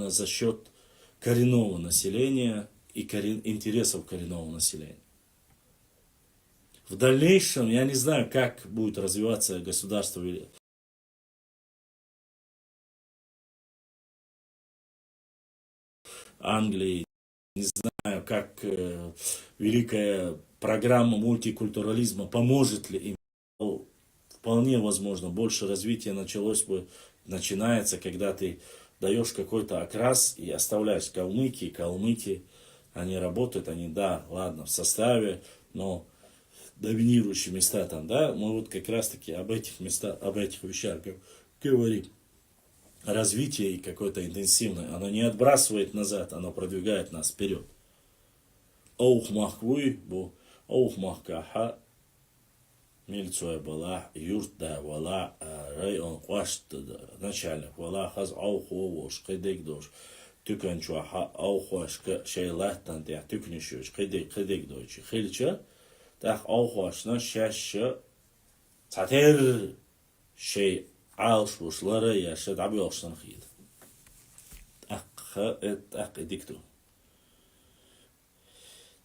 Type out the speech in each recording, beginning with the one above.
именно за счет коренного населения и интересов коренного населения. В дальнейшем, я не знаю, как будет развиваться государство Англии, не знаю, как великая программа мультикультурализма поможет ли им. Вполне возможно, больше развития начинается, когда ты даешь какой-то окрас и оставляешь калмыки, они работают, они, да, ладно, в составе, но доминирующие места там, да, мы вот как раз таки об этих местах, об этих вещах говорим. Развитие какое-то интенсивное, оно не отбрасывает назад, оно продвигает нас вперед. Оух махвуй, оух махкаха, мильцуя была, юрта вала, район квашт, начальник вала, хаз оух овош, кедек дош, тюканчуаха, оухашка, шейлахтан, тях тюкнишуч, кедек дойчи, хильча, тах оухашна, шаша, цатер, шей, алшушлары яшет абиошсан хид. Так, дикту.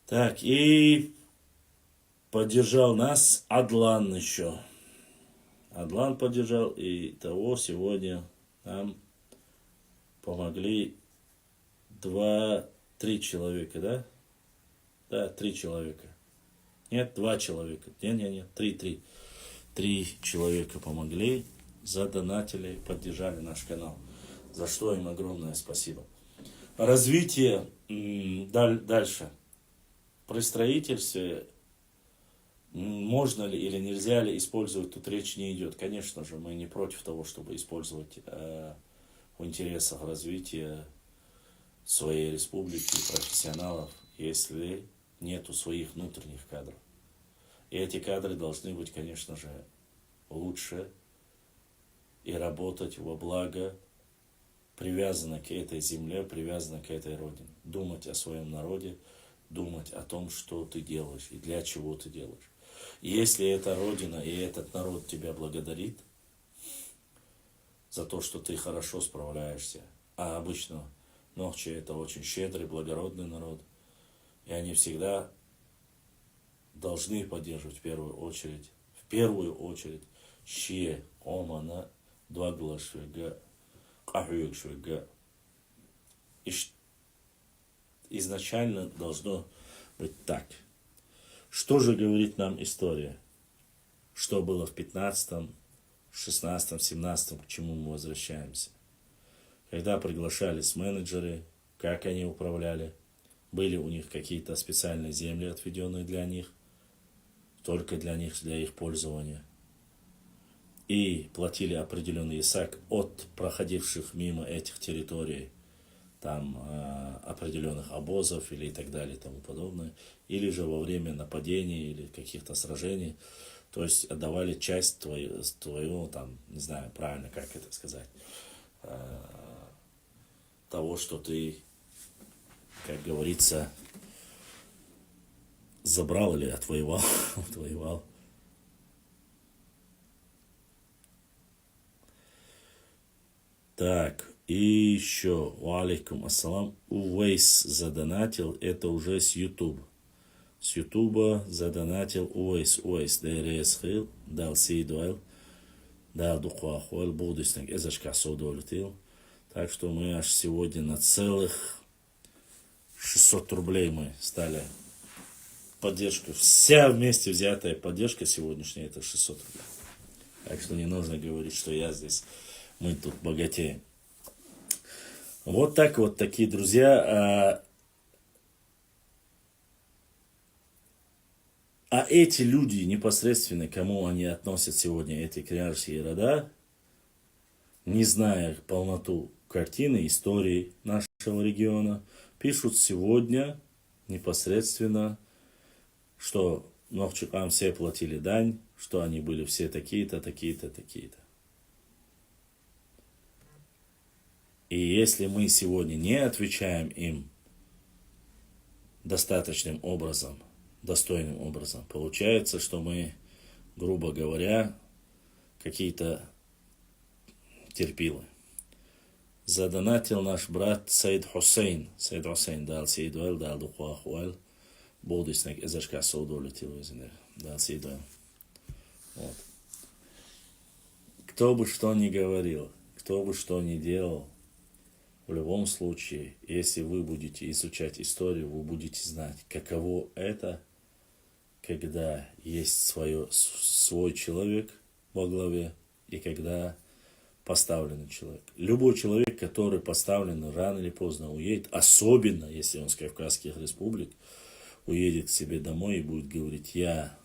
Так, и поддержал нас Адлан еще. Адлан поддержал, и того сегодня нам помогли 2-3 человека, да? Да, 3 человека. Нет, 2 человека. Нет, 3. 3 человека помогли, задонатили, поддержали наш канал. За что им огромное спасибо. Развитие дальше. При строительстве можно ли или нельзя ли использовать, тут речь не идет. Конечно же, мы не против того, чтобы использовать в интересах развития своей республики профессионалов, если нету своих внутренних кадров. И эти кадры должны быть, конечно же, лучше и работать во благо, привязано к этой земле, привязано к этой родине. Думать о своем народе, думать о том, что ты делаешь и для чего ты делаешь. И если эта родина и этот народ тебя благодарит за то, что ты хорошо справляешься, а обычно Нохчи это очень щедрый, благородный народ, и они всегда должны поддерживать в первую очередь, ще омана дваглашвега кахюкшвега. И изначально должно быть так. Что же говорит нам история? Что было в 15-м, 16-м, 17-м, к чему мы возвращаемся? Когда приглашались менеджеры, как они управляли, были у них какие-то специальные земли, отведенные для них, только для них, для их пользования. И платили определенный исак от проходивших мимо этих территорий, там определенных обозов или и так далее и тому подобное, или же во время нападений или каких-то сражений, то есть отдавали часть твоего, там, не знаю правильно как это сказать, того, что ты, как говорится, забрал или отвоевал, отвоевал. Так, и еще, валейкум ассалам, Увейс задонатил, это уже с YouTube. С Ютуба задонатил Увейс, ДРС хил, дал сейдуэл, да духуахуэл, будущник, эзашка содолютил. Так что мы аж сегодня на целых 600 рублей мы стали поддержку. Вся вместе взятая поддержка сегодняшняя это 600 рублей. Так что не нужно говорить, что я здесь, мы тут богатеем. Вот так вот, такие друзья. А эти люди, непосредственно, кому они относят сегодня, эти княжеские рода, не зная полноту картины, истории нашего региона, пишут сегодня непосредственно, что Нохчикам все платили дань, что они были все такие-то, такие-то, такие-то. И если мы сегодня не отвечаем им достаточным образом, достойным образом, получается, что мы, грубо говоря, какие-то терпилы. задонатил наш брат Саид Хусейн. Саид Хусейн дал Сейдуэл, дал Духуахуэл. Болдиснек Эзашка Саудолетил изинер. Дал Сейдуэл. Вот. Кто бы что ни говорил, кто бы что ни делал, в любом случае, если вы будете изучать историю, вы будете знать, каково это, когда есть свой человек во главе и когда поставленный человек. Любой человек, который поставлен, рано или поздно уедет, особенно если он с Кавказских республик, уедет к себе домой и будет говорить: я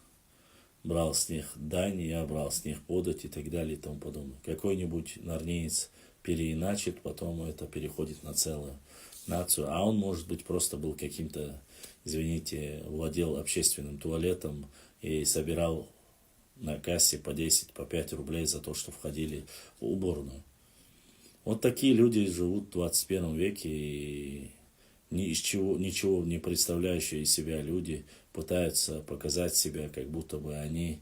брал с них дань, я брал с них подать и так далее и тому подобное. Какой-нибудь нарнеец переиначит, потом это переходит на целую нацию, а он, может быть, просто был каким-то, извините, владел общественным туалетом и собирал на кассе по 10, по 5 рублей за то, что входили в уборную. Вот такие люди живут в 21 веке, и ничего не представляющие из себя люди пытаются показать себя, как будто бы они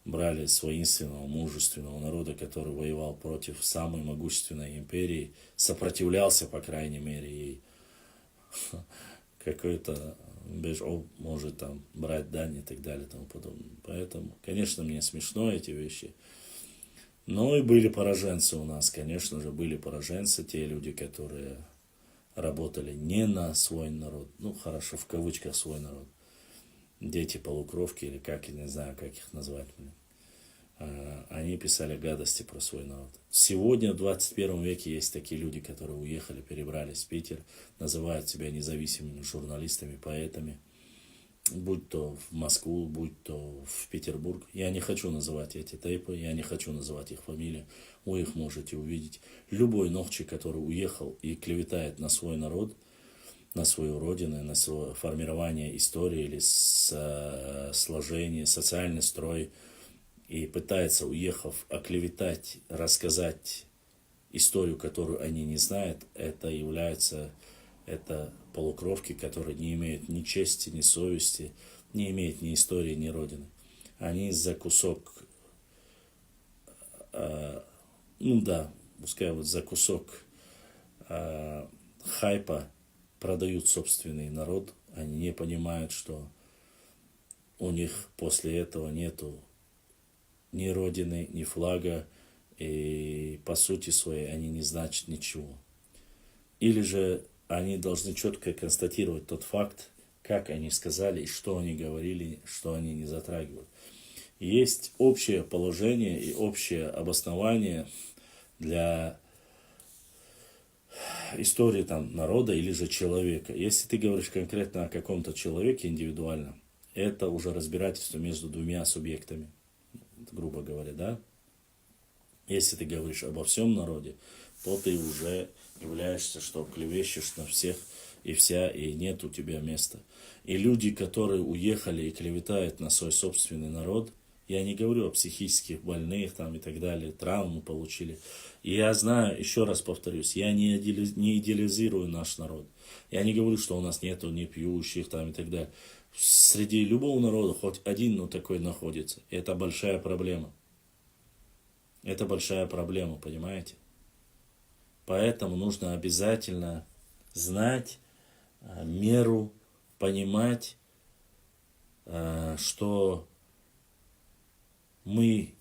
брали с воинственного, мужественного народа, который воевал против самой могущественной империи, сопротивлялся, по крайней мере, и какой-то бежал, может там брать дань и так далее и тому подобное. Поэтому, конечно, мне смешно эти вещи. Но и были пораженцы у нас, конечно же, были пораженцы, те люди, которые работали не на свой народ, ну хорошо, в кавычках свой народ, дети полукровки или как, я не знаю, как их назвать. Они писали гадости про свой народ. Сегодня, в 21 веке, есть такие люди, которые уехали, перебрались в Питер, называют себя независимыми журналистами, поэтами, будь то в Москву, будь то в Петербург. Я не хочу называть эти тейпы, я не хочу называть их фамилии, вы их можете увидеть. Любой нохчик, который уехал и клеветает на свой народ, на свою родину, на свое формирование истории или сложение, социальный строй, и пытается, уехав, оклеветать, рассказать историю, которую они не знают, это полукровки, которые не имеют ни чести, ни совести, не имеют ни истории, ни родины. Они за кусок, пускай вот за кусок хайпа продают собственный народ. Они не понимают, что у них после этого нету ни родины, ни флага, и по сути своей они не значат ничего. Или же они должны четко констатировать тот факт, как они сказали, и что они говорили, что они не затрагивают. Есть общее положение и общее обоснование для истории там, народа или же человека. Если ты говоришь конкретно о каком-то человеке индивидуально, это уже разбирательство между двумя субъектами, грубо говоря, да? Если ты говоришь обо всем народе, то ты уже являешься, что клевещешь на всех и вся, и нет у тебя места. И люди, которые уехали и клеветают на свой собственный народ, я не говорю о психических больных там и так далее, травму получили. И я знаю, еще раз повторюсь, я не идеализирую наш народ. Я не говорю, что у нас нету ни пьющих там и так далее. Среди любого народа хоть один, такой находится. Это большая проблема. Это большая проблема, понимаете? Поэтому нужно обязательно знать меру, понимать, что мы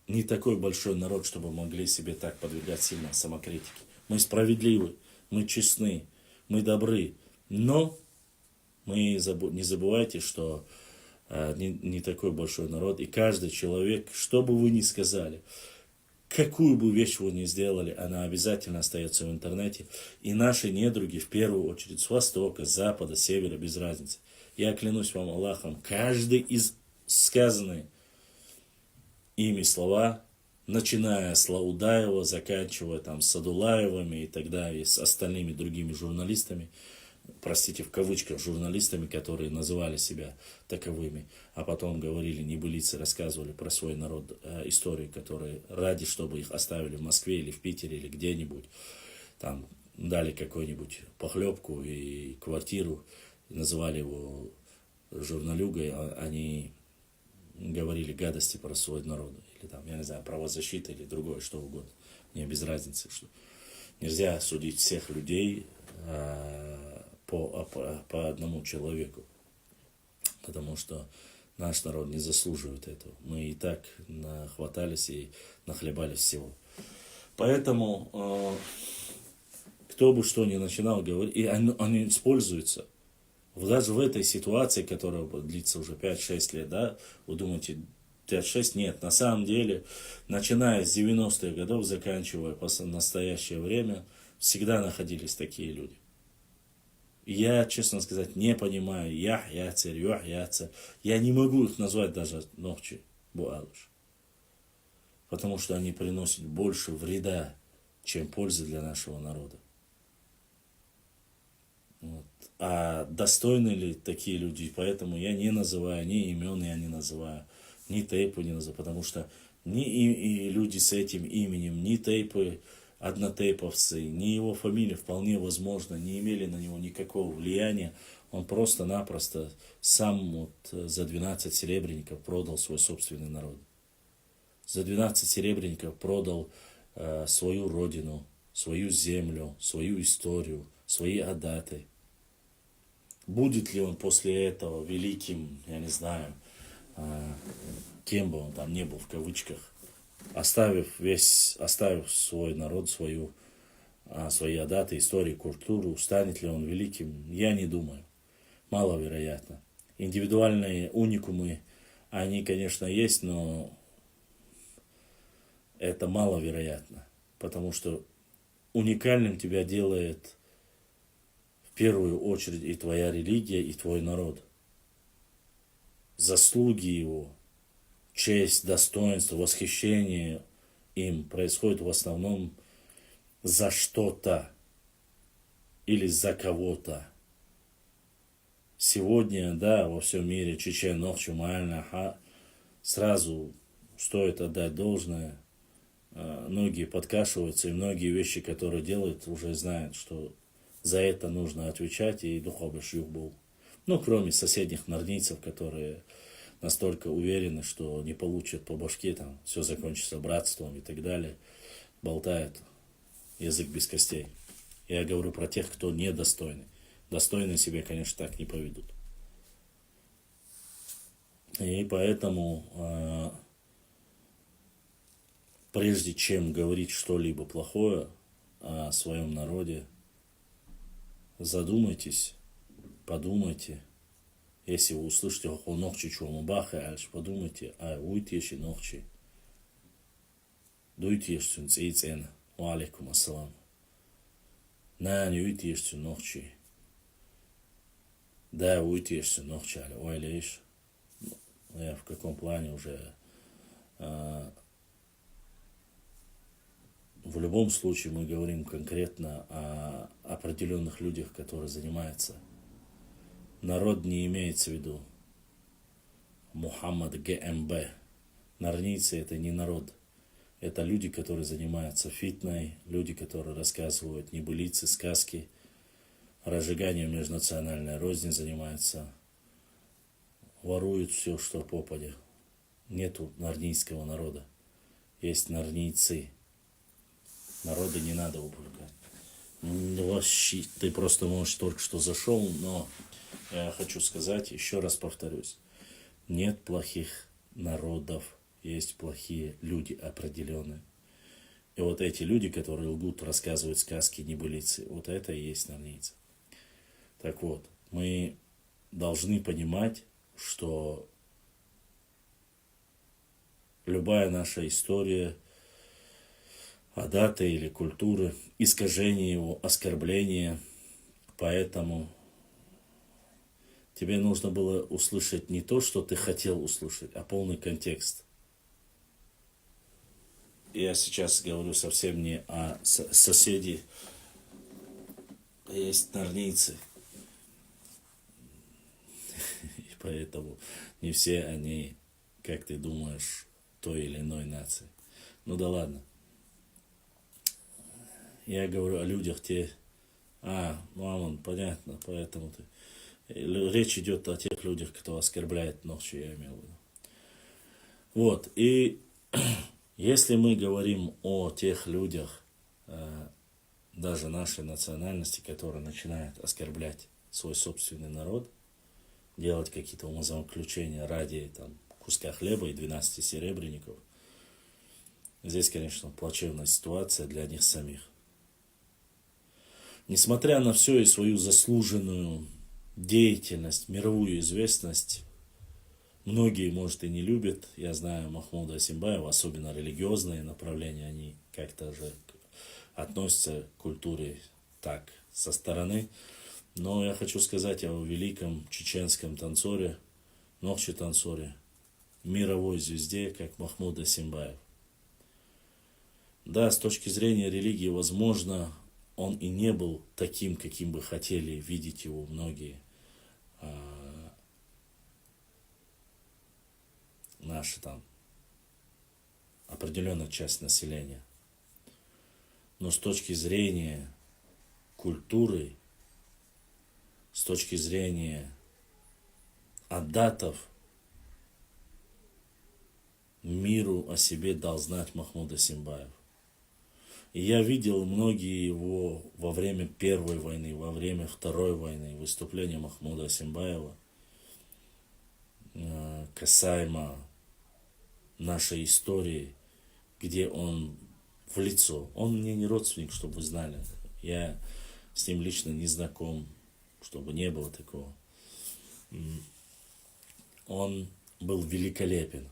не такой большой народ, чтобы могли себе так подвергать сильно самокритике. Мы справедливы, мы честны, мы добры, но не забывайте, что не такой большой народ, и каждый человек, что бы вы ни сказали, какую бы вещь вы ни сделали, она обязательно остается в интернете. И наши недруги, в первую очередь, с востока, с запада, с севера, без разницы. Я клянусь вам Аллахом, каждый из сказанных ими слова, начиная с Лаудаева, заканчивая там Садулаевыми и так далее, с остальными другими журналистами, простите, в кавычках, журналистами, которые называли себя таковыми, а потом говорили небылицы, рассказывали про свой народ, истории, которые ради, чтобы их оставили в Москве или в Питере или где-нибудь, там дали какую-нибудь похлебку и квартиру, называли его журналюгой, они говорили гадости про свой народ, или там, я не знаю, правозащита или другое, что угодно, мне без разницы, что. Нельзя судить всех людей по одному человеку, потому что наш народ не заслуживает этого. Мы и так нахватались и нахлебались всего. Поэтому, кто бы что ни начинал говорить, и они используются. Даже в этой ситуации, которая длится уже 5-6 лет, да, вы думаете, 5-6, нет, на самом деле, начиная с 90-х годов, заканчивая по настоящее время, всегда находились такие люди. И я, честно сказать, не понимаю, яцер. Я не могу их назвать даже ногчи буалыш. Потому что они приносят больше вреда, чем пользы для нашего народа. Вот. А достойны ли такие люди? Поэтому я не называю, ни имен я не называю, ни тейпу не называю, потому что ни и люди с этим именем, ни тейпы, однотейповцы, ни его фамилия вполне возможно не имели на него никакого влияния. Он просто-напросто сам вот за 12 серебряников продал свой собственный народ. За 12 серебряников продал свою родину, свою землю, свою историю, свои адаты. Будет ли он после этого великим, я не знаю, кем бы он там не был в кавычках, оставив свой народ, свои адаты, истории, культуру, станет ли он великим, я не думаю. Маловероятно. Индивидуальные уникумы, они, конечно, есть, но это маловероятно, потому что уникальным тебя делает в первую очередь и твоя религия, и твой народ. Заслуги его, честь, достоинство, восхищение им происходит в основном за что-то или за кого-то. Сегодня, да, во всем мире Чечен, Нохчу, Маальна, сразу стоит отдать должное. Многие подкашиваются, и многие вещи, которые делают, уже знают, что за это нужно отвечать, и духовный юг был. Ну, кроме соседних норнийцев, которые настолько уверены, что не получат по башке, там все закончится братством и так далее, болтают язык без костей. Я говорю про тех, кто недостойный. Достойные себе, конечно, так не поведут. И поэтому, прежде чем говорить что-либо плохое о своем народе, задумайтесь, подумайте. Если вы услышите о нохчи чумабаха, подумайте, уйти нохчи. Дуйте цейцена. Ва алейкум ассалам. Не уйти нохчи. Да, уйти нохчи, ойлейш. Я в каком плане уже. В любом случае мы говорим конкретно о определенных людях, которые занимаются. Народ не имеется в виду Мухаммад ГМБ. Норнийцы это не народ. Это люди, которые занимаются фитной, люди, которые рассказывают небылицы, сказки, разжиганием межнациональной розни занимаются, воруют все, что попадя. Нету норнийского народа. Есть норнийцы. Народа не надо упрекать. Вообще, ты просто, может, только что зашел, но я хочу сказать, еще раз повторюсь, нет плохих народов, есть плохие люди определенные. И вот эти люди, которые лгут, рассказывают сказки, небылицы, вот это и есть норнийцы. Так вот, мы должны понимать, что любая наша история, адаты или культуры, искажение его, оскорбление, поэтому тебе нужно было услышать не то, что ты хотел услышать, а полный контекст. Я сейчас говорю совсем не о соседи. Есть норнийцы. И поэтому не все они, как ты думаешь, той или иной нации. Ну да ладно. Я говорю о людях, понятно, поэтому ты... Речь идет о тех людях, кто оскорбляет ночью, я имел в виду. Вот, и если мы говорим о тех людях, даже нашей национальности, которая начинает оскорблять свой собственный народ, делать какие-то умозаключения ради там, куска хлеба и 12 серебряников. Здесь, конечно, плачевная ситуация для них самих. Несмотря на все и свою заслуженную деятельность, мировую известность, многие, может, и не любят. Я знаю Махмуда Асимбаева, особенно религиозные направления, они как-то же относятся к культуре так, со стороны. Но я хочу сказать о великом чеченском танцоре, нохчи-танцоре, мировой звезде, как Махмуд Асимбаев. Да, с точки зрения религии, возможно, он и не был таким, каким бы хотели видеть его многие наши там определенная часть населения. Но с точки зрения культуры, с точки зрения адатов, миру о себе дал знать Махмуд Асимбаев. И я видел многие его во время Первой войны, во время Второй войны, выступления Махмуда Асимбаева касаемо нашей истории, где он в лицо. Он мне не родственник, чтобы вы знали. Я с ним лично не знаком, чтобы не было такого. Он был великолепен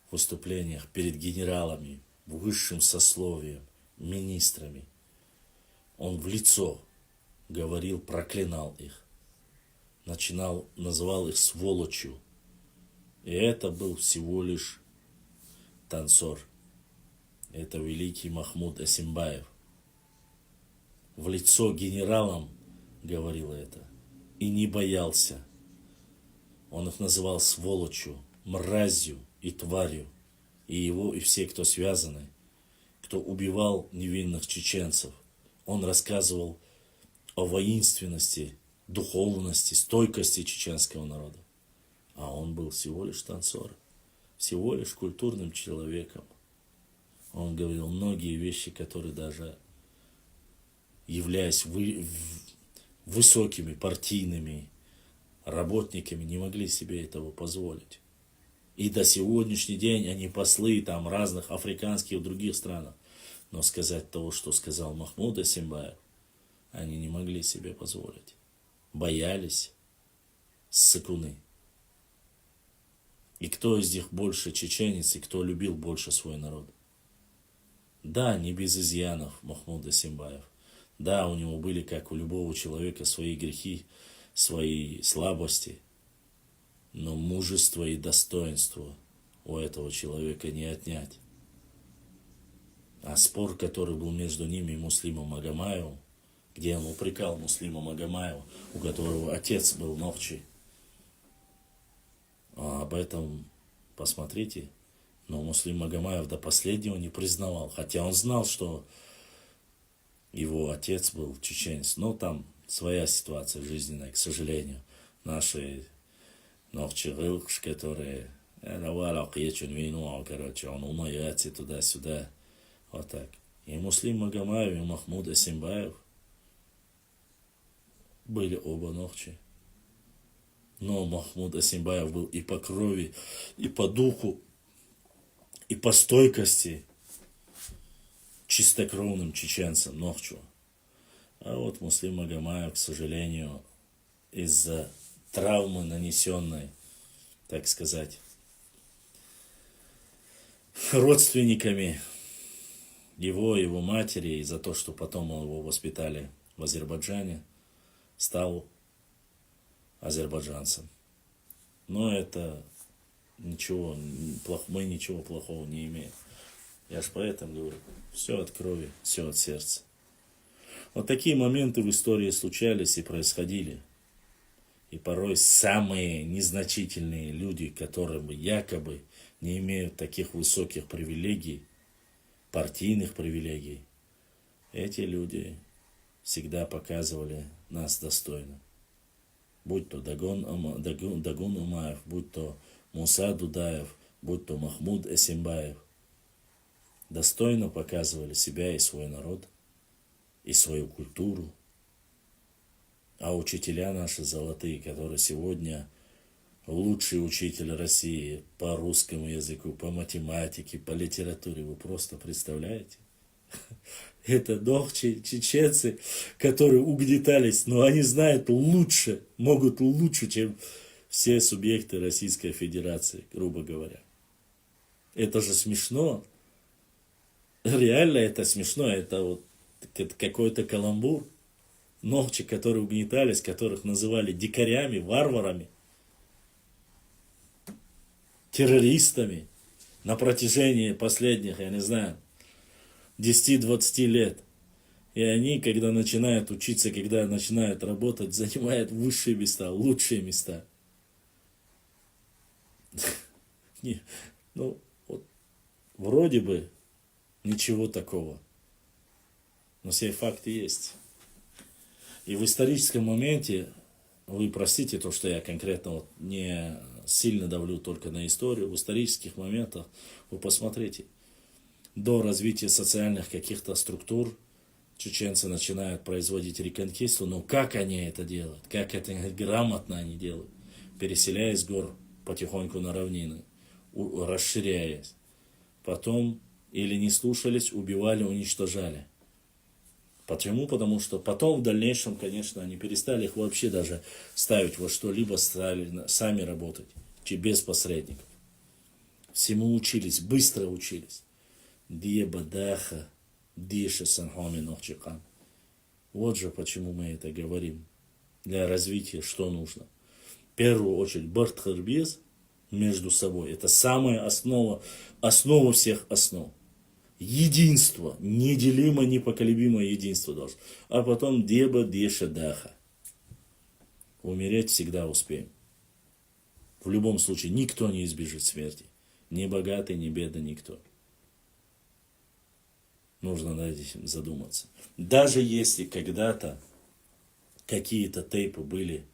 в выступлениях перед генералами, высшим сословием, министрами. Он в лицо говорил, проклинал их, называл их сволочью. И это был всего лишь танцор. Это великий Махмуд Асимбаев. В лицо генералам говорил это. И не боялся. Он их называл сволочью, мразью и тварью. И его, и все, кто связаны, кто убивал невинных чеченцев. Он рассказывал о воинственности, духовности, стойкости чеченского народа. А он был всего лишь танцор, всего лишь культурным человеком. Он говорил многие вещи, которые даже, являясь высокими партийными работниками, не могли себе этого позволить. И до сегодняшний день они послы там разных африканских и других странах. Но сказать того, что сказал Махмуд Асимбаев, они не могли себе позволить. Боялись ссыкуны. И кто из них больше чеченец, и кто любил больше свой народ? Да, не без изъянов Махмуд Асимбаев. Да, у него были, как у любого человека, свои грехи, свои слабости. Но мужество и достоинство у этого человека не отнять. А спор, который был между ними и Муслимом Магомаевым, где он упрекал Муслима Магомаева, у которого отец был Нохчи. А об этом посмотрите. Но Муслим Магомаев до последнего не признавал. Хотя он знал, что его отец был чеченец. Но там своя ситуация жизненная, к сожалению. Наши Нохчи, которые короче, он умоется туда-сюда. Вот так. И Муслим Магомаев, и Махмуд Асимбаев были оба Нохчи. Но Махмуд Асимбаев был и по крови, и по духу, и по стойкости чистокровным чеченцем Нохчу. А вот Муслим Магомаев, к сожалению, из-за травмы, нанесенной, так сказать, родственниками его матери, и за то, что потом его воспитали в Азербайджане, стал азербайджанцем. Но это ничего, мы ничего плохого не имеем. Я ж поэтому говорю, все от крови, все от сердца. Вот такие моменты в истории случались и происходили. И порой самые незначительные люди, которые якобы не имеют таких высоких привилегий, партийных привилегий, эти люди всегда показывали нас достойно. Будь то Дагун Умаев, будь то Муса Дудаев, будь то Махмуд Асимбаев, достойно показывали себя и свой народ. и свою культуру. А учителя наши золотые, которые сегодня лучший учитель России по русскому языку, по математике, по литературе, вы просто представляете? Это чеченцы, которые угнетались, но они знают лучше, могут лучше, чем все субъекты Российской Федерации, грубо говоря. Это же смешно. Реально это смешно. Это вот какой-то каламбур. Ногчи, которые угнетались, которых называли дикарями, варварами, террористами на протяжении последних, я не знаю, 10-20 лет. И они, когда начинают учиться, когда начинают работать, занимают высшие места, лучшие места. Ну, вот, вроде бы ничего такого. Но все факты есть. И в историческом моменте, вы простите то, что я конкретно вот не сильно давлю только на историю, в исторических моментах вы посмотрите, до развития социальных каких-то структур чеченцы начинают производить реконкисту, но как они это делают, как это грамотно они делают, переселяясь с гор потихоньку на равнины, расширяясь. Потом или не слушались, убивали, уничтожали. Почему? Потому что потом в дальнейшем, конечно, они перестали их вообще даже ставить во что-либо, стали сами работать, без посредников. Всему учились, быстро учились. Деба, даха, диша, санхоми, нохчикан. Вот же почему мы это говорим. Для развития что нужно? В первую очередь, бартхарбез между собой. Это самая основа всех основ. Единство, неделимое, непоколебимое единство должно. А потом деба, деша, даха. Умереть всегда успеем. В любом случае, никто не избежит смерти. Ни богатый, ни бедный, никто. Нужно над этим задуматься. Даже если когда-то какие-то тейпы были,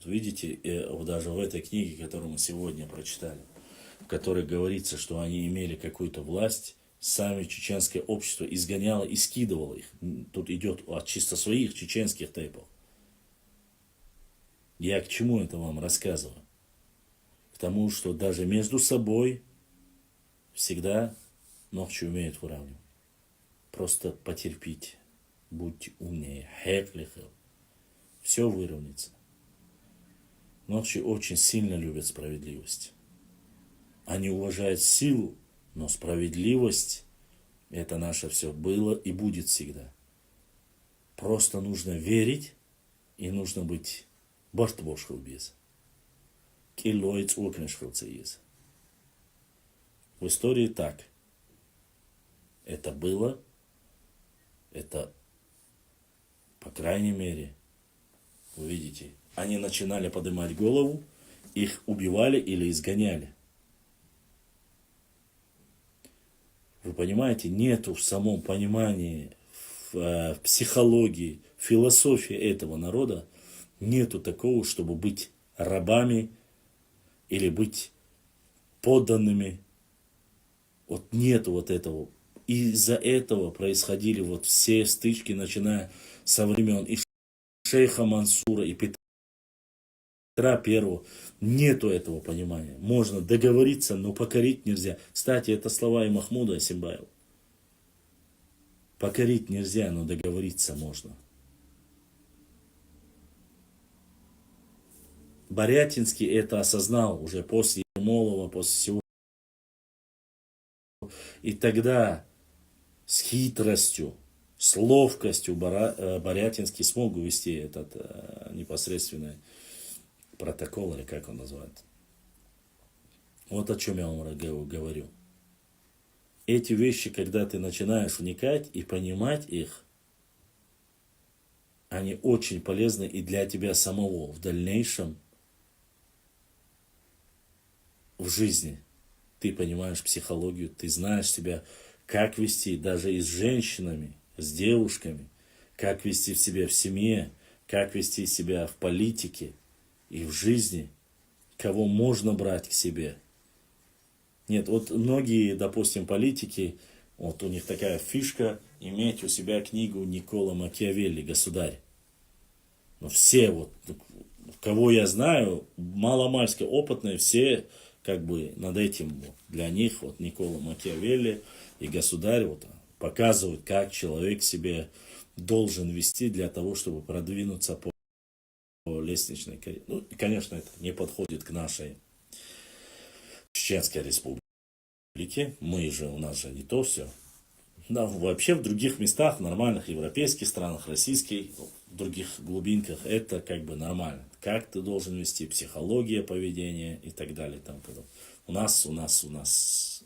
видите, даже в этой книге, которую мы сегодня прочитали, в которой говорится, что они имели какую-то власть, сами чеченское общество изгоняло и скидывало их. Тут идет от чисто своих чеченских тейпов. Я к чему это вам рассказываю? К тому, что даже между собой всегда ногчи умеют выравнивать. Просто потерпите, будьте умнее, хэклихэл. Все выровняется. Ногчи очень сильно любят справедливость. Они уважают силу, но справедливость – это наше все было и будет всегда. Просто нужно верить и нужно быть бартбошхилбез. Килоиц окнешхилцеиз. В истории так. Это было, это, по крайней мере, вы видите, они начинали поднимать голову, их убивали или изгоняли. Вы понимаете, нету в самом понимании, в психологии, в философии этого народа, нету такого, чтобы быть рабами или быть подданными. Вот нету вот этого. И из-за этого происходили вот все стычки, начиная со времен и шейха Мансура, и Петра Первого. Нету этого понимания. Можно договориться, но покорить нельзя. Кстати, это слова и Махмуда Асимбаева. Покорить нельзя, но договориться можно. Борятинский это осознал уже после Ермолова, после всего. И тогда с хитростью, с ловкостью Борятинский смог увести этот непосредственный протокол, или как он называется. Вот о чем я вам говорю. Эти вещи, когда ты начинаешь вникать и понимать их, они очень полезны и для тебя самого в дальнейшем в жизни. Ты понимаешь психологию, ты знаешь себя, как вести даже и с женщинами, с девушками, как вести себя в семье, как вести себя в политике и в жизни, кого можно брать к себе. Нет, вот многие, допустим, политики, вот у них такая фишка, иметь у себя книгу Никколо Макиавелли «Государь». Но все вот, кого я знаю, маломальски опытные, все как бы над этим вот. Для них вот Никколо Макиавелли и «Государь» вот показывают, как человек себе должен вести для того, чтобы продвинуться по лестничной карьере. Ну, конечно, это не подходит к нашей Чеченской республике. Мы же, у нас же не то все. Да, вообще в других местах, в нормальных европейских странах, российских, в других глубинках, это как бы нормально. Как ты должен вести, психология поведения и так далее. Там, у нас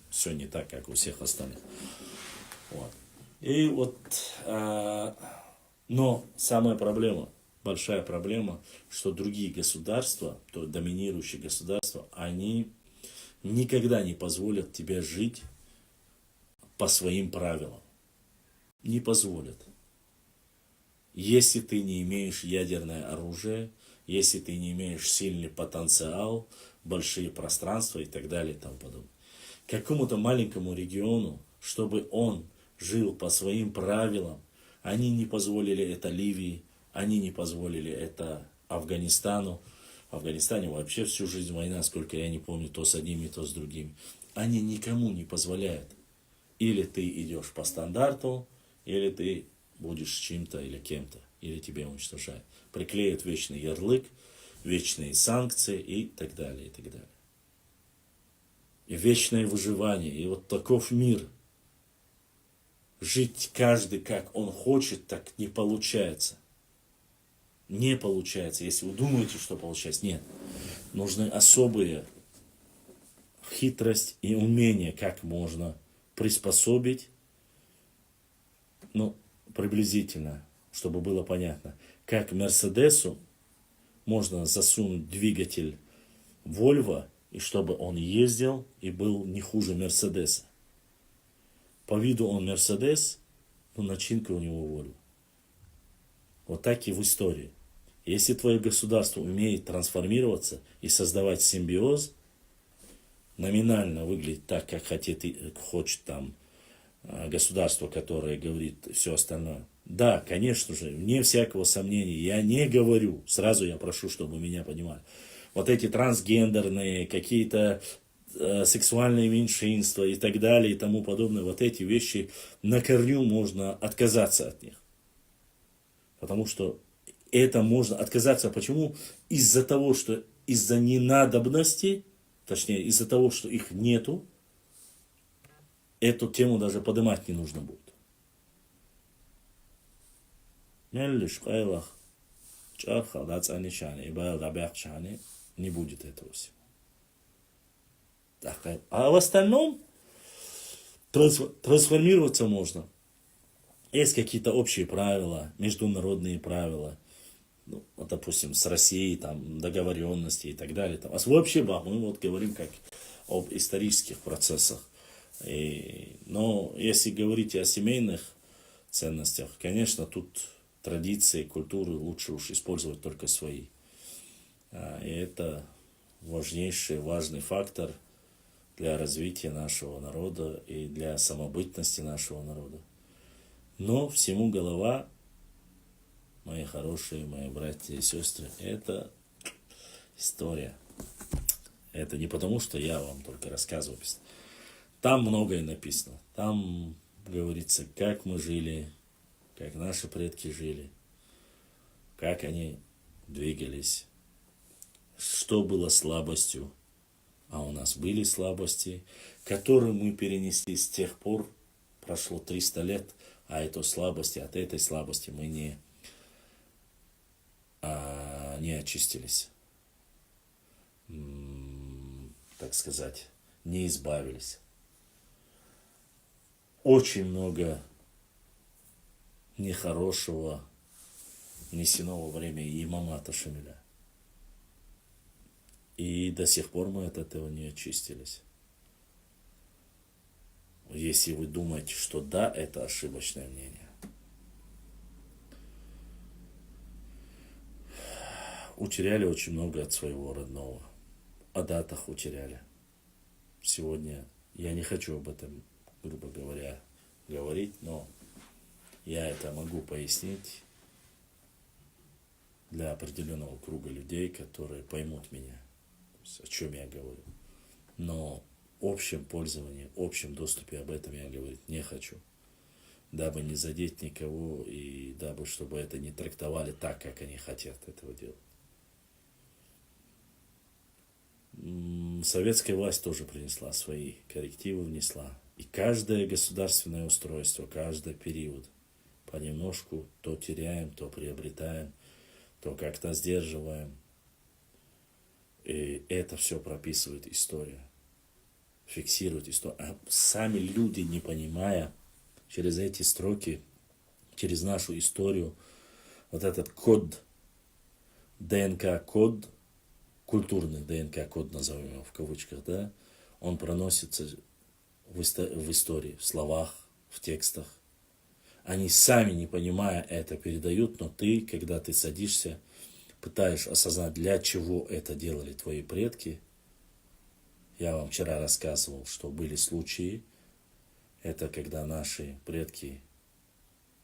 все не так, как у всех остальных. Вот. И вот, но самая проблема, большая проблема, что другие государства, то доминирующие государства, они никогда не позволят тебе жить по своим правилам. Не позволят. Если ты не имеешь ядерное оружие, если ты не имеешь сильный потенциал, большие пространства и так далее и тому подобное. Какому-то маленькому региону, чтобы он жил по своим правилам, они не позволили это Ливии, они не позволили это Афганистану. В Афганистане вообще всю жизнь война, сколько я не помню, то с одними, то с другими. Они никому не позволяют. Или ты идешь по стандарту, или ты будешь чем-то или кем-то, или тебя уничтожают. Приклеят вечный ярлык, вечные санкции и так далее, и так далее. И вечное выживание. И вот таков мир. Жить каждый как он хочет, так не получается. Не получается. Если вы думаете, что получается, нет. Нужны особые хитрость и умение, как можно приспособить, ну, приблизительно, чтобы было понятно, как Мерседесу можно засунуть двигатель Volvo, и чтобы он ездил и был не хуже Мерседеса. По виду он Мерседес, но начинка у него Volvo. Вот так и в истории. Если твое государство умеет трансформироваться и создавать симбиоз, номинально выглядит так, как хочет там государство, которое говорит все остальное. Да, конечно же, вне всякого сомнения, я не говорю, сразу я прошу, чтобы меня понимали, вот эти трансгендерные, какие-то сексуальные меньшинства и так далее и тому подобное, вот эти вещи на корню можно отказаться от них. Потому что это можно отказаться. Почему? Из-за того, что из-за ненадобности, точнее, из-за того, что их нету, эту тему даже поднимать не нужно будет. Не будет этого всего. А в остальном трансформироваться можно. Есть какие-то общие правила, международные правила, ну, вот, допустим, с Россией, там, договоренности и так далее. Там. А вообще, мы вот говорим как об исторических процессах. Но если говорить о семейных ценностях, конечно, тут традиции, культуры лучше уж использовать только свои. И это важный фактор для развития нашего народа и для самобытности нашего народа. Но всему голова, мои хорошие, мои братья и сестры, это история. Это не потому, что я вам только рассказываю. Там многое написано. Там говорится, как мы жили, как наши предки жили, как они двигались, что было слабостью, а у нас были слабости, которые мы перенесли с тех пор, прошло 300 лет, а от этой слабости мы не очистились, так сказать, не избавились. Очень много нехорошего несено во время имамата Шамиля. И до сих пор мы от этого не очистились. Если вы думаете, что да, это ошибочное мнение. Утеряли очень много от своего родного. О датах утеряли. Сегодня я не хочу об этом, грубо говоря, говорить, но Я это могу пояснить для определенного круга людей, которые поймут меня, то есть, о чем я говорю. Но в общем пользовании, в общем доступе об этом я говорить не хочу. Дабы не задеть никого и дабы, чтобы это не трактовали так, как они хотят этого делать. Советская власть тоже принесла свои коррективы, внесла. И каждое государственное устройство, каждый период понемножку то теряем, то приобретаем, то как-то сдерживаем. И это все прописывает история, фиксирует историю. А сами люди, не понимая, через эти строки, через нашу историю, вот этот код, ДНК-код, культурный ДНК-код, назовем его в кавычках, да, он проносится в истории, в словах, в текстах. Они сами, не понимая это, передают, но ты, когда ты садишься, пытаешь осознать, для чего это делали твои предки. Я вам вчера рассказывал, что были случаи, это когда наши предки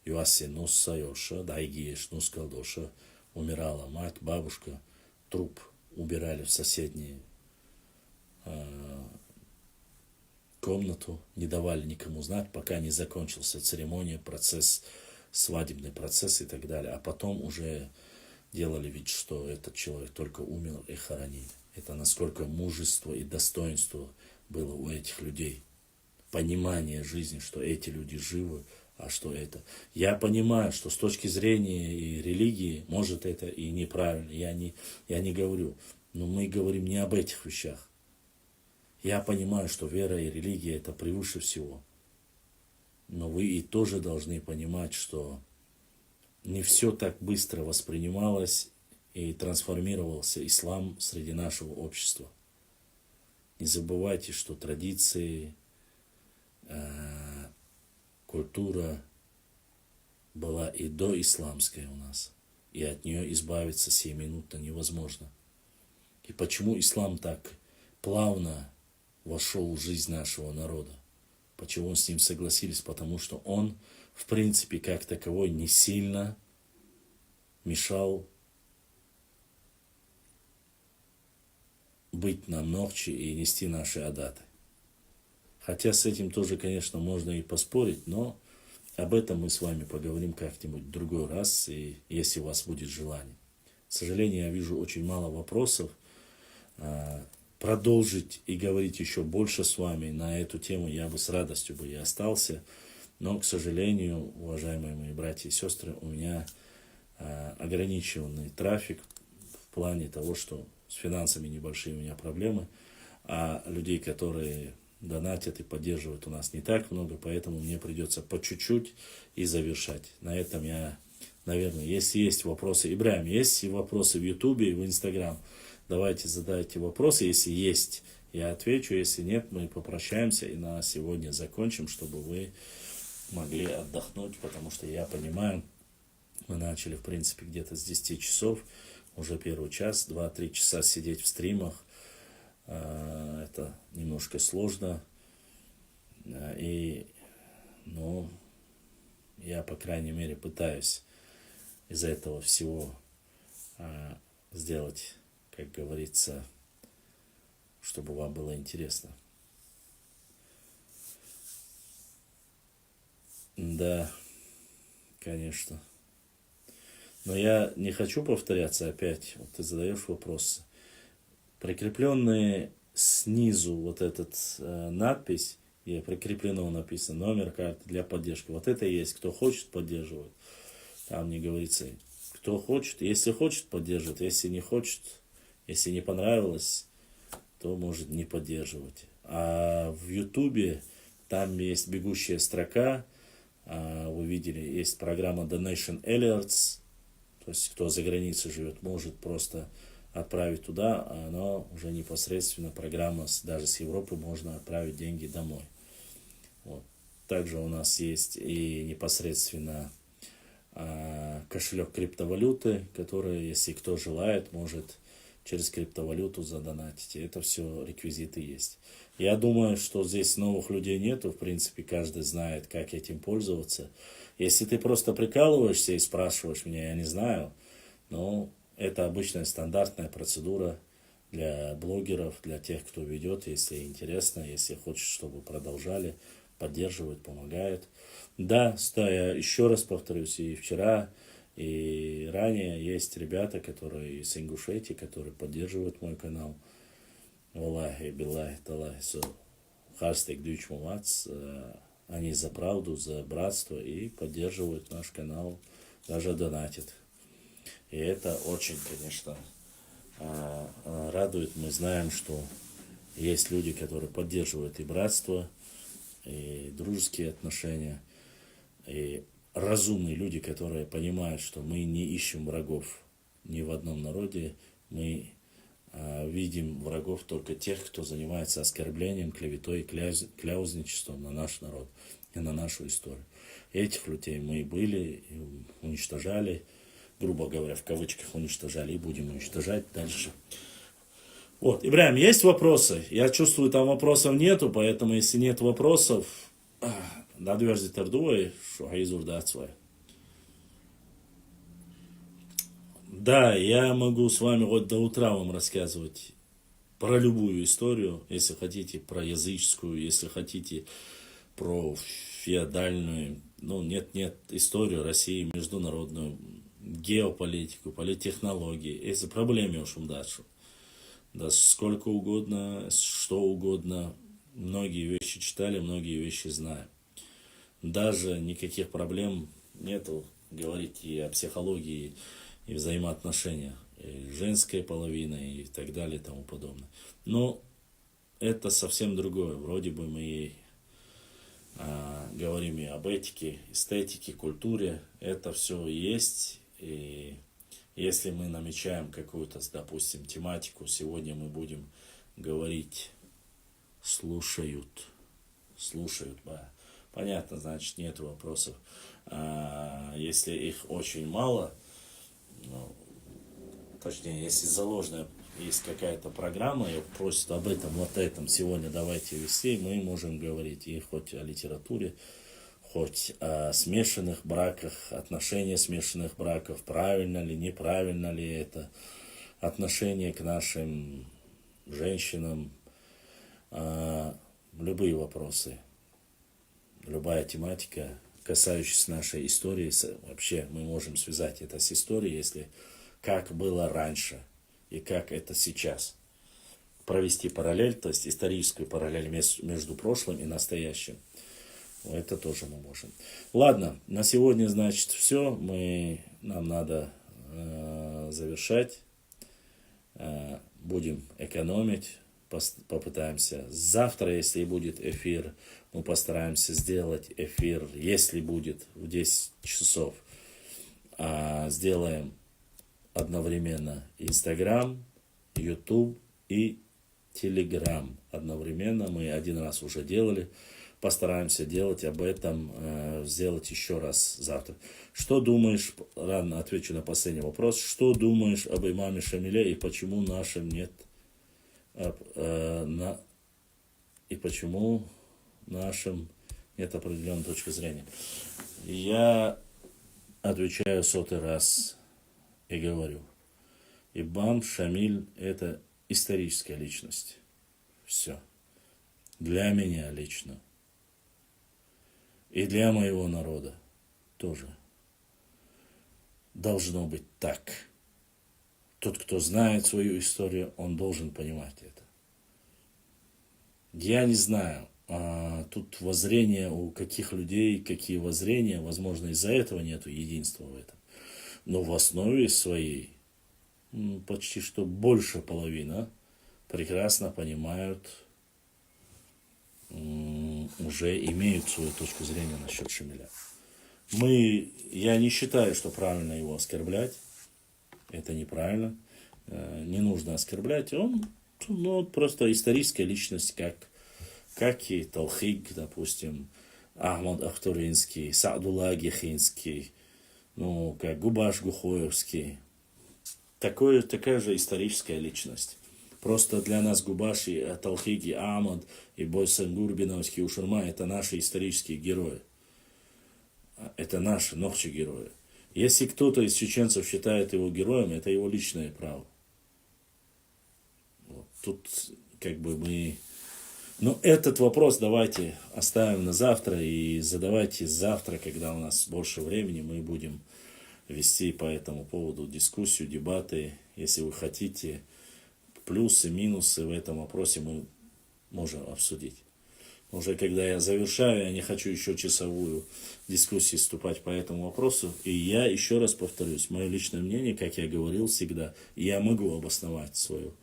Юаси Нусса Йоша, Дайгиеш Нускалдоша, умирала мать, бабушка, труп убирали в соседнюю комнату, не давали никому знать, пока не закончился церемония, процесс, свадебный процесс и так далее. А потом уже делали вид, что этот человек только умер и хоронили. Это насколько мужество и достоинство было у этих людей. Понимание жизни, что эти люди живы, а что это. Я понимаю, что с точки зрения и религии, может, это и неправильно, я не говорю. Но мы говорим не об этих вещах. Я понимаю, что вера и религия это превыше всего. Но вы и тоже должны понимать, что не все так быстро воспринималось и трансформировался ислам среди нашего общества. Не забывайте, что традиции, культура была и доисламская у нас, и от нее избавиться сиюминутно невозможно. И почему ислам так плавно вошел в жизнь нашего народа? Почему он с ним согласились? Потому что он, в принципе, как таковой, не сильно мешал быть нам ногчи и нести наши адаты. Хотя с этим тоже, конечно, можно и поспорить, но об этом мы с вами поговорим как-нибудь в другой раз, и если у вас будет желание. К сожалению, я вижу очень мало вопросов. Продолжить и говорить еще больше с вами на эту тему я бы с радостью бы и остался. Но, к сожалению, уважаемые мои братья и сестры, у меня ограниченный трафик в плане того, что с финансами небольшие у меня проблемы, а людей, которые донатят и поддерживают, у нас не так много, поэтому мне придется по чуть-чуть и завершать. На этом я, наверное, если есть вопросы, Ибрахим, есть вопросы в Ютубе и в Инстаграм, давайте задайте вопросы, если есть, я отвечу, если нет, мы попрощаемся и на сегодня закончим, чтобы вы могли отдохнуть, потому что я понимаю, мы начали, в принципе, где-то с 10 часов, уже первый час, 2-3 часа сидеть в стримах, это немножко сложно, и, ну, я, по крайней мере, пытаюсь из этого всего сделать, как говорится, чтобы вам было интересно. Да, конечно. Но я не хочу повторяться опять. Вот ты задаешь вопросы. Прикрепленные снизу вот этот надпись, где прикреплено написано номер карты для поддержки. Вот это и есть. Кто хочет, поддерживает. Там не говорится, кто хочет. Если хочет, поддерживает. Если не хочет, если не понравилось, то может не поддерживать. А в Ютубе там есть бегущая строка. Вы видели, есть программа Donation Alerts. То есть, кто за границей живет, может просто отправить туда, а оно уже непосредственно программа, даже с Европы можно отправить деньги домой. Вот. Также у нас есть и непосредственно кошелек криптовалюты, который, если кто желает, может через криптовалюту задонатите. Это все реквизиты есть. Я думаю, что здесь новых людей нету. В принципе, каждый знает, как этим пользоваться. Если ты просто прикалываешься и спрашиваешь меня, я не знаю. Но это обычная стандартная процедура для блогеров, для тех, кто ведет, если интересно, если хочет, чтобы продолжали, поддерживают, помогают. Да, я еще раз повторюсь, и вчера, и ранее есть ребята, которые из Ингушетии, которые поддерживают мой канал. Валлахи, биллахи, талахи, харстек дючь мумац. Они за правду, за братство и поддерживают наш канал, даже донатят. И это очень, конечно, радует. Мы знаем, что есть люди, которые поддерживают и братство, и дружеские отношения, и разумные люди, которые понимают, что мы не ищем врагов ни в одном народе. Мы видим врагов только тех, кто занимается оскорблением, клеветой и кляузничеством на наш народ и на нашу историю. Этих людей мы были, уничтожали, грубо говоря, в кавычках уничтожали и будем уничтожать дальше. Вот, Ибрахим, есть вопросы? Я чувствую, там вопросов нету, поэтому если нет вопросов, надверзи тордуй, что айзур дацвай. Да, я могу с вами вот до утра вам рассказывать про любую историю, если хотите, про языческую, если хотите, про феодальную, нет, историю России, международную, геополитику, политтехнологии, если проблемы уж дальше. Да, сколько угодно, что угодно, многие вещи читали, многие вещи знаю. Даже никаких проблем нету говорить и о психологии, и взаимоотношениях, и женской половины, и так далее, и тому подобное. Но это совсем другое. Вроде бы мы говорим и об этике, эстетике, культуре. Это все есть. И если мы намечаем какую-то, допустим, тематику, сегодня мы будем говорить слушают. Понятно, значит, нет вопросов. Если их очень мало, точнее, если заложенная есть какая-то программа, и просят об этом, вот этом сегодня давайте вести, мы можем говорить и хоть о литературе, хоть о смешанных браках, отношения смешанных браков, правильно ли, неправильно ли это, отношение к нашим женщинам, любые вопросы, любая тематика, касающаяся нашей истории, вообще мы можем связать это с историей, если как было раньше и как это сейчас. Провести параллель, то есть историческую параллель между прошлым и настоящим. Это тоже мы можем. Ладно, на сегодня, значит, все. Нам надо завершать. Будем экономить. Попытаемся завтра, если будет эфир, мы постараемся сделать эфир, если будет в 10 часов. Сделаем одновременно Инстаграм, Ютуб и Телеграм. Одновременно мы один раз уже делали. Постараемся делать об этом, сделать еще раз завтра. Что думаешь, рано отвечу на последний вопрос, что думаешь об имаме Шамиле и почему нашим нет, и почему нашим нет определенной точки зрения? Я отвечаю сотый раз и говорю, имам Шамиль это историческая личность. Все. Для меня лично. И для моего народа тоже. Должно быть так. Тот, кто знает свою историю, он должен понимать это. Я не знаю, тут воззрения у каких людей, какие воззрения, возможно, из-за этого нету единства в этом. Но в основе своей почти что больше половина прекрасно понимают, уже имеют свою точку зрения насчет Шамиля. Я не считаю, что правильно его оскорблять. Это неправильно. Не нужно оскорблять. Он просто историческая личность, как и Талхик, допустим, Ахмад Ахтуринский, Саадулла Гехинский, как Губаш Гухоевский. такая же историческая личность. Просто для нас Губаши, Талхиги, Ахмад и Бойсан Гурбиновский, Ушурма – это наши исторические герои. Это наши нохчи герои. Если кто-то из чеченцев считает его героем, это его личное право. Вот. Тут как бы мы... Но этот вопрос давайте оставим на завтра и задавайте завтра, когда у нас больше времени, мы будем вести по этому поводу дискуссию, дебаты. Если вы хотите, плюсы, минусы в этом вопросе мы можем обсудить. Уже когда я завершаю, я не хочу еще часовую дискуссию вступать по этому вопросу. И я еще раз повторюсь, мое личное мнение, как я говорил всегда, я могу обосновать свою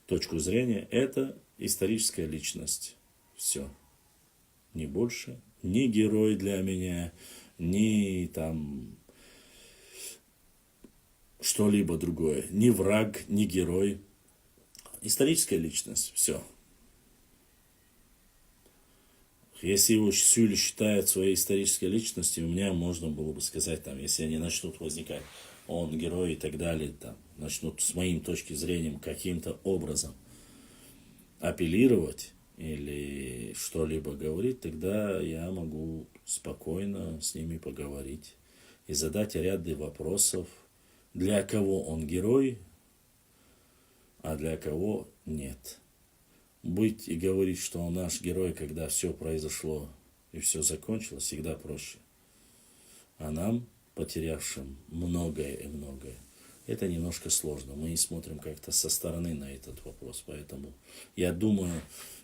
точку зрения, это историческая личность. Все. Ни больше. Ни герой для меня, ни там что-либо другое. Ни враг, ни герой. Историческая личность. Все. Если его Сюль считает своей исторической личностью, у меня можно было бы сказать, там, если они начнут возникать, он герой и так далее, там, начнут с моим точки зрения каким-то образом апеллировать или что-либо говорить, тогда я могу спокойно с ними поговорить и задать ряд вопросов, для кого он герой, а для кого нет. Быть и говорить, что он наш герой, когда все произошло и все закончилось, всегда проще. А нам, потерявшим многое и многое, это немножко сложно. Мы не смотрим как-то со стороны на этот вопрос. Поэтому я думаю,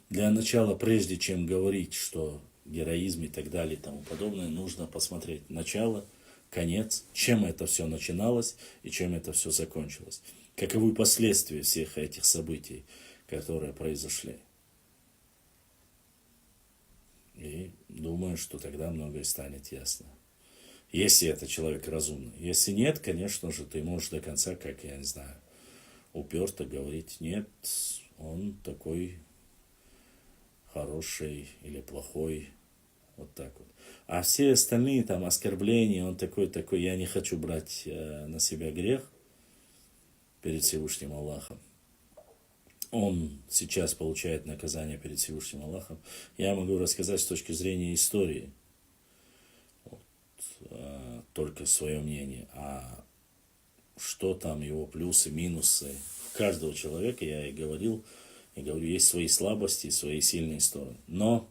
для начала, прежде чем говорить, что героизм и так далее и тому подобное, нужно посмотреть начало, конец, чем это все начиналось и чем это все закончилось. Каковы последствия всех этих событий, которые произошли. И думаю, что тогда многое станет ясно. Если это человек разумный. Если нет, конечно же, ты можешь до конца, как я не знаю, уперто говорить, нет, он такой хороший или плохой, вот так вот. А все остальные там оскорбления, он такой, я не хочу брать на себя грех перед Всевышним Аллахом. Он сейчас получает наказание перед Всевышним Аллахом. Я могу рассказать с точки зрения истории. Только свое мнение. А что там его плюсы, минусы? У каждого человека, я и говорю, есть свои слабости и свои сильные стороны. Но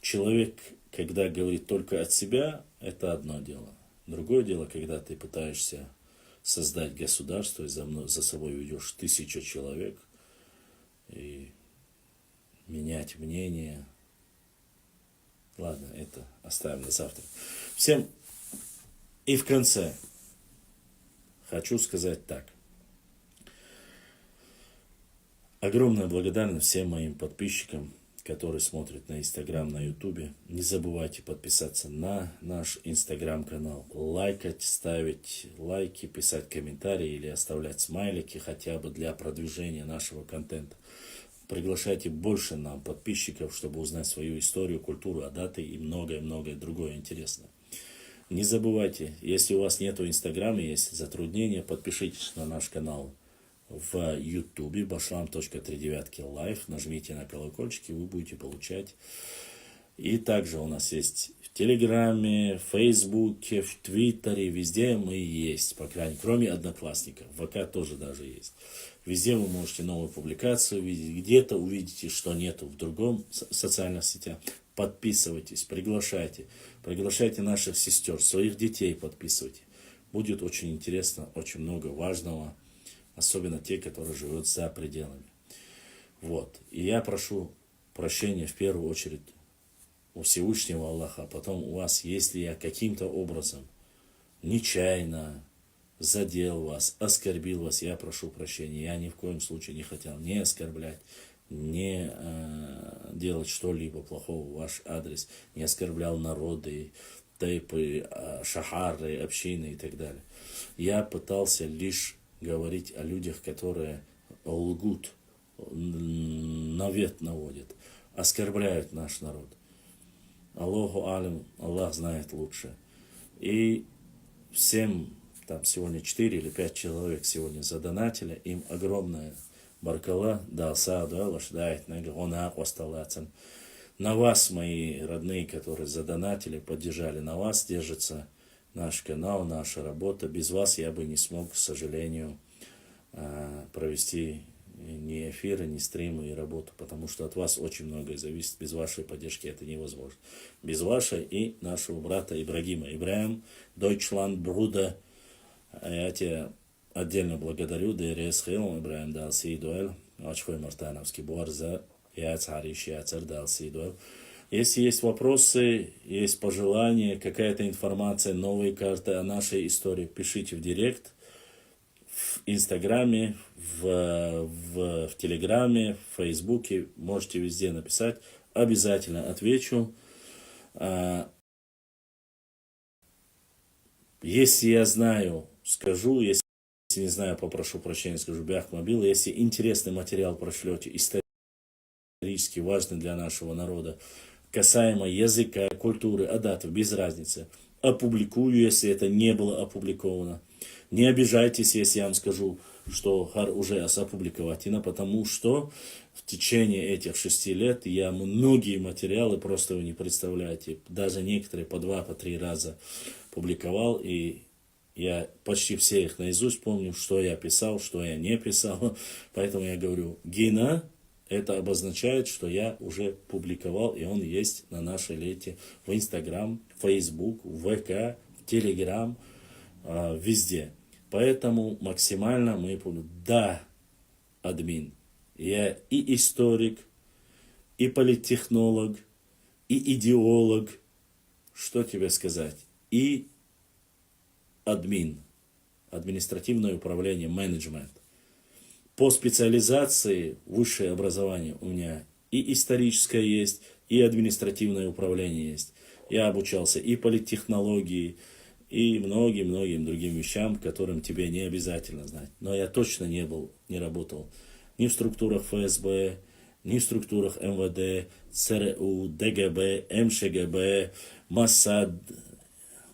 человек, когда говорит только от себя, это одно дело. Другое дело, когда ты пытаешься создать государство, и за собой ведешь 1000 человек, и менять мнение. Ладно, это оставим на завтра. Всем и в конце хочу сказать так. Огромная благодарность всем моим подписчикам, которые смотрят на Инстаграм, на Ютубе. Не забывайте подписаться на наш Инстаграм-канал, лайкать, ставить лайки, писать комментарии или оставлять смайлики хотя бы для продвижения нашего контента. Приглашайте больше нам подписчиков, чтобы узнать свою историю, культуру, адаты и многое-многое другое интересное. Не забывайте, если у вас нет Инстаграма, есть затруднения, подпишитесь на наш канал в Ютубе, bashlam.39 лайв, нажмите на колокольчик, и вы будете получать. И также у нас есть в Телеграме, в Фейсбуке, в Твиттере, везде мы есть, по крайней мере, кроме Одноклассников, в ВК тоже даже есть. Везде вы можете новую публикацию увидеть, где-то увидите, что нету в другом социальных сетях. Подписывайтесь, приглашайте наших сестер, своих детей подписывайте. Будет очень интересно, очень много важного, особенно те, которые живут за пределами. Вот. И я прошу прощения в первую очередь у Всевышнего Аллаха, а потом у вас, если я каким-то образом нечаянно задел вас, оскорбил вас, я прошу прощения. Я ни в коем случае не хотел не оскорблять, не делать что-либо плохого в ваш адрес, не оскорблял народы, тайпы, шахары, общины и так далее. Я пытался лишь говорить о людях, которые лгут, навет наводят, оскорбляют наш народ. Аллаху алим, Аллах знает лучше. И всем там сегодня 4 или 5 человек сегодня задонатили, им огромное баркала, да, саду, лошадает, он осталаться. На вас, мои родные, которые задонатили, поддержали, на вас держится наш канал, наша работа. Без вас я бы не смог, к сожалению, провести ни эфиры, ни стримы и работу, потому что от вас очень многое зависит. Без вашей поддержки это невозможно. Без вашей и нашего брата Ибрагима. Ибрагим, Deutschland, Bruder, я тебя отдельно благодарю, ДРС Хилм, Ибрагим Далси Дуэль, Очхой Мартановский Буар за Яц Хариш, Яцер Далси Дуэль. Если есть вопросы, есть пожелания, какая-то информация, новые карты о нашей истории, пишите в директ, в Инстаграме, в Телеграме, в Фейсбуке, можете везде написать, обязательно отвечу. Если я знаю, скажу, если не знаю, попрошу прощения, скажу Бяхмобил. Если интересный материал прошлете, исторически важный для нашего народа, касаемо языка, культуры, адатов, без разницы, опубликую, если это не было опубликовано. Не обижайтесь, если я вам скажу, что уже опубликовано, потому что в течение этих 6 лет я многие материалы, просто вы не представляете, даже некоторые по 2, по 3 раза публиковал, и я почти все их наизусть помню, что я писал, что я не писал. Поэтому я говорю, Гина, это обозначает, что я уже публиковал, и он есть на нашей ленте в Инстаграм, в Фейсбук, в ВК, в Телеграм, везде. Поэтому максимально мы помним. Да, админ, я и историк, и политтехнолог, и идеолог, что тебе сказать, и админ, административное управление, менеджмент. По специализации высшее образование у меня и историческое есть, и административное управление есть. Я обучался и политтехнологии, и многим-многим другим вещам, которым тебе не обязательно знать. Но я точно не работал ни в структурах ФСБ, ни в структурах МВД, ЦРУ, ДГБ, МШГБ, МОСАД,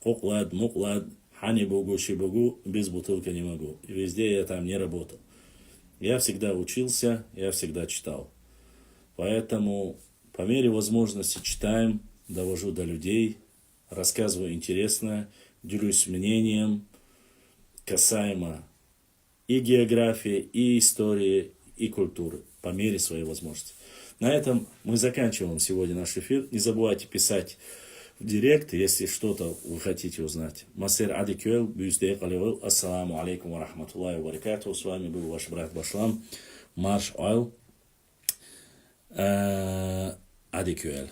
Коклад, Муклад, Хани-Бугу, Шибугу, без бутылки не могу. И везде я там не работал. Я всегда учился, я всегда читал. Поэтому по мере возможности читаем, довожу до людей, рассказываю интересное, делюсь мнением касаемо и географии, и истории, и культуры, по мере своей возможности. На этом мы заканчиваем сегодня наш эфир. Не забывайте писать в директ, если что-то вы хотите узнать. Масер Адикюэл, Бюздек Алевел, ассаламу алейкум ва рахматуллахи ва баракатуху. С вами был ваш брат Башлам, Марш Ойл, Адикюэл.